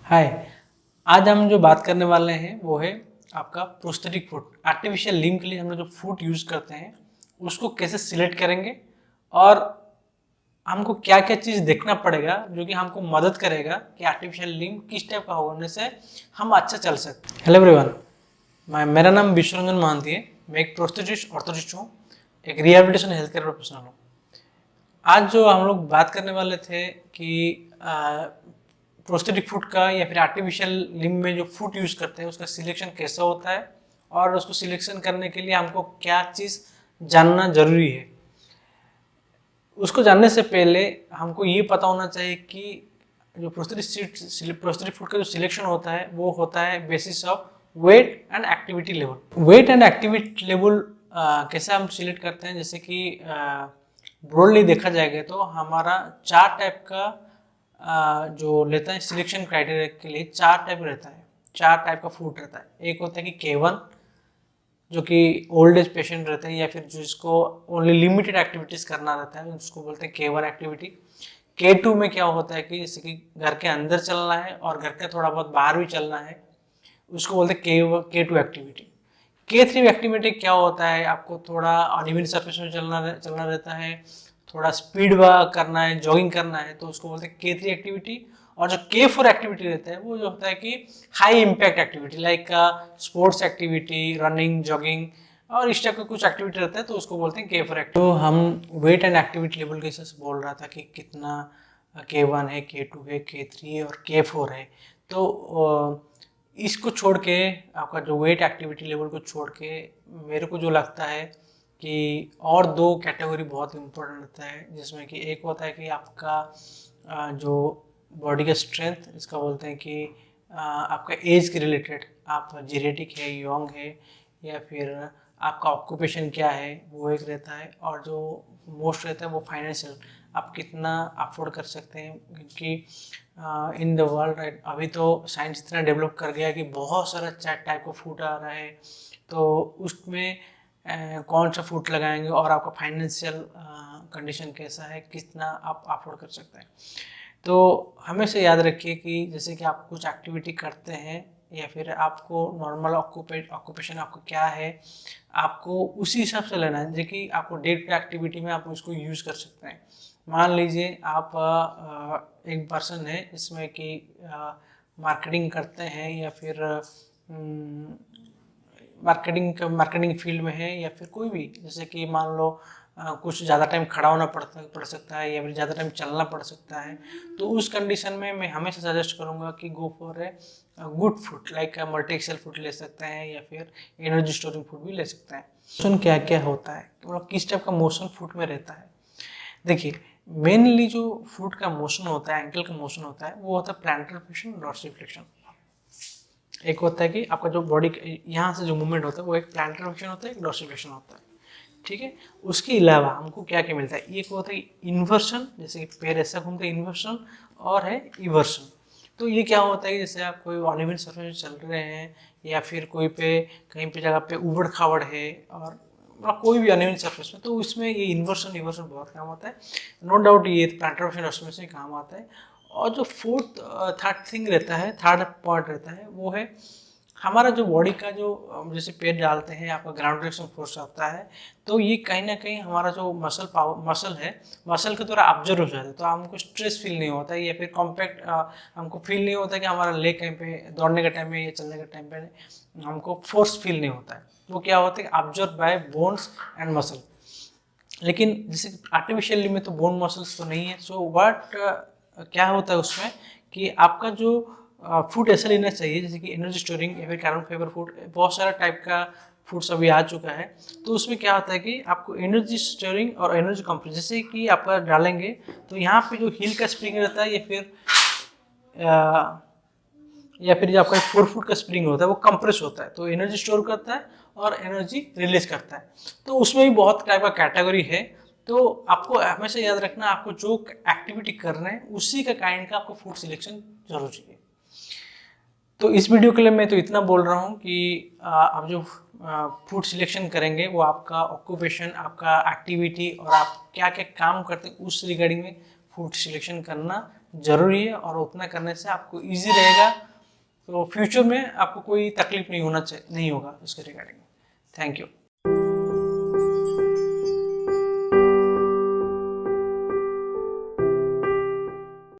हाय। आज हम जो बात करने वाले हैं वो है आपका प्रोस्थेटिक फूड। आर्टिफिशियल लिम्ब के लिए हम लोग जो फूड यूज करते हैं उसको कैसे सिलेक्ट करेंगे और हमको क्या क्या चीज़ देखना पड़ेगा जो कि हमको मदद करेगा कि आर्टिफिशियल लिम्ब किस टाइप का होने से हम अच्छा चल सकते। हेलो एवरीवन, मेरा नाम विश्वरंजन महांती है। मैं एक प्रोस्थेटिस्ट ऑर्थोटिस्ट हूँ, एक रिहेबिलिटेशन हेल्थ केयर प्रोफेशनल हूँ। आज जो हम लोग बात करने वाले थे कि प्रोस्थेटिक फूड का या फिर आर्टिफिशियल लिम्ब में जो फूड यूज करते हैं उसका सिलेक्शन कैसा होता है और उसको सिलेक्शन करने के लिए हमको क्या चीज़ जानना जरूरी है। उसको जानने से पहले हमको ये पता होना चाहिए कि जो प्रोस्थेटिक फूड का जो सिलेक्शन होता है वो होता है basis of weight and activity level. Weight and activity level कैसे हम सिलेक्ट करते हैं, जैसे कि ब्रॉडली देखा जाएगा तो हमारा चार टाइप का जो लेता है सिलेक्शन क्राइटेरिया के लिए चार टाइप रहता है, चार टाइप का फूड रहता है। एक होता है कि K1 जो कि ओल्ड एज पेशेंट रहते हैं या फिर जिसको ओनली लिमिटेड एक्टिविटीज करना रहता है उसको बोलते हैं K1 एक्टिविटी। K2 में क्या होता है कि जैसे कि घर के अंदर चलना है और घर के थोड़ा बहुत बाहर भी चलना है, उसको बोलते हैं K2 एक्टिविटी। K3 एक्टिविटी क्या होता है, आपको थोड़ा अनइवन सरफेस में चलना रहता है, थोड़ा स्पीड वर्क करना है, जॉगिंग करना है, तो उसको बोलते हैं K3 एक्टिविटी। और जो K4 एक्टिविटी रहता है वो जो होता है कि high impact activity like sports activity, running, jogging और इस टाइप का कुछ एक्टिविटी रहता है, तो उसको बोलते हैं K4 एक्टिविटी। तो हम वेट एंड एक्टिविटी लेवल के हिसाब से बोल रहा था कि कितना K1 है, K2 है, K3 है और K4 है। तो इसको छोड़ के आपका जो वेट एक्टिविटी लेवल को छोड़ के मेरे को जो लगता है कि और दो कैटेगरी बहुत इम्पोर्टेंट रहता है, जिसमें कि एक होता है कि आपका जो बॉडी का स्ट्रेंथ, इसका बोलते हैं कि आपका एज के रिलेटेड, आप जेनेटिक है, यंग है, या फिर आपका ऑक्यूपेशन क्या है वो एक रहता है। और जो मोस्ट रहता है वो फाइनेंशियल, आप कितना अफोर्ड कर सकते हैं, क्योंकि इन द वर्ल्ड राइट अभी तो साइंस इतना डेवलप कर गया है कि बहुत सारा टाइप का फूड आ रहा है, तो उसमें कौन सा फूड लगाएंगे और आपका फाइनेंशियल कंडीशन कैसा है, कितना आप अफोर्ड कर सकते हैं। तो हमेशा याद रखिए कि जैसे कि आप कुछ एक्टिविटी करते हैं या फिर आपको नॉर्मल ऑक्यूपेशन आपको क्या है, आपको उसी हिसाब से लेना है। जैसे कि आपको डे टू एक्टिविटी में आप उसको यूज़ कर सकते हैं। मान लीजिए आप एक पर्सन है जिसमें कि मार्केटिंग करते हैं या फिर मार्केटिंग फील्ड में है, या फिर कोई भी, जैसे कि मान लो कुछ ज़्यादा टाइम खड़ा होना पड़ सकता है या फिर ज़्यादा टाइम चलना पड़ सकता है, तो उस कंडीशन में मैं हमेशा सजेस्ट करूँगा कि go for a good food like multi excel food ले सकते हैं या फिर एनर्जी स्टोरिंग फूड भी ले सकते हैं। मोशन क्या क्या होता है, मतलब किस टाइप का मोशन फूड में रहता है। देखिए, मेनली जो फूड का मोशन होता है, एंकल का मोशन होता है, वो होता है प्लांटर फ्लेक्शन, डॉर्सिफ्लेक्शन। एक होता है कि आपका जो बॉडी यहाँ से जो मूवमेंट होता है वो एक प्लांटर फ्लेक्शन होता है, एक डॉर्सिफ्लेक्शन होता है, ठीक है। उसके अलावा हमको क्या क्या मिलता है, एक होता है इन्वर्सन, जैसे कि पैर ऐसा घूमता है, इन्वर्सन, और है इवर्सन। तो ये क्या होता है कि जैसे आप कोई अनइवन सरफेस चल रहे हैं या फिर कोई पे कहीं पे जगह पे उबड़ खाबड़ है और मतलब कोई भी अनइवन सरफेस में, तो उसमें ये इन्वर्सन इवर्सन बहुत काम आता है। नो डाउट ये प्लांटर फ्लेक्शन से काम आता है। और जो फोर्थ थर्ड थिंग रहता है, थर्ड पॉइंट रहता है, वो है हमारा जो बॉडी का जो जैसे पैर डालते हैं आपका ग्राउंड डायरेक्शन फोर्स आता है, तो ये कहीं ना कहीं हमारा जो मसल है, मसल के द्वारा ऑब्जर्व हो जाता है, तो हमको स्ट्रेस फील नहीं होता है या फिर कॉम्पैक्ट हमको फील नहीं होता है कि हमारा लेग कहीं पे दौड़ने के टाइम में या चलने के टाइम पे हमको फोर्स फील नहीं होता है। वो क्या होता है, observe by bones and muscle. लेकिन जैसे आर्टिफिशियली में तो बोन मसल्स तो नहीं है, सो बट क्या होता है उसमें कि आपका जो फूड ऐसा लेना चाहिए जैसे कि एनर्जी स्टोरिंग या फिर कार्बन फाइबर फूड, बहुत सारा टाइप का फूड्स अभी आ चुका है। तो उसमें क्या होता है कि आपको एनर्जी स्टोरिंग और एनर्जी कंप्रेस, जैसे कि आप डालेंगे तो यहाँ पे जो हील का स्प्रिंग रहता है या फिर जो आपका 4 फुट का स्प्रिंग होता है वो कंप्रेस होता है, तो एनर्जी स्टोर करता है और एनर्जी रिलीज करता है। तो उसमें भी बहुत टाइप का कैटेगरी है, तो आपको हमेशा याद रखना आपको जो एक्टिविटी कर रहे हैं उसी का काइंड का आपको फूड सिलेक्शन जरूरी है। तो इस वीडियो के लिए मैं तो इतना बोल रहा हूँ कि आप जो फूड सिलेक्शन करेंगे वो आपका ऑक्यूपेशन, आपका एक्टिविटी और आप क्या क्या काम करते हैं उस रिगार्डिंग में फूड सिलेक्शन करना जरूरी है और उतना करने से आपको इजी रहेगा, तो फ्यूचर में आपको कोई तकलीफ नहीं होगा उसके रिगार्डिंग। Thank you.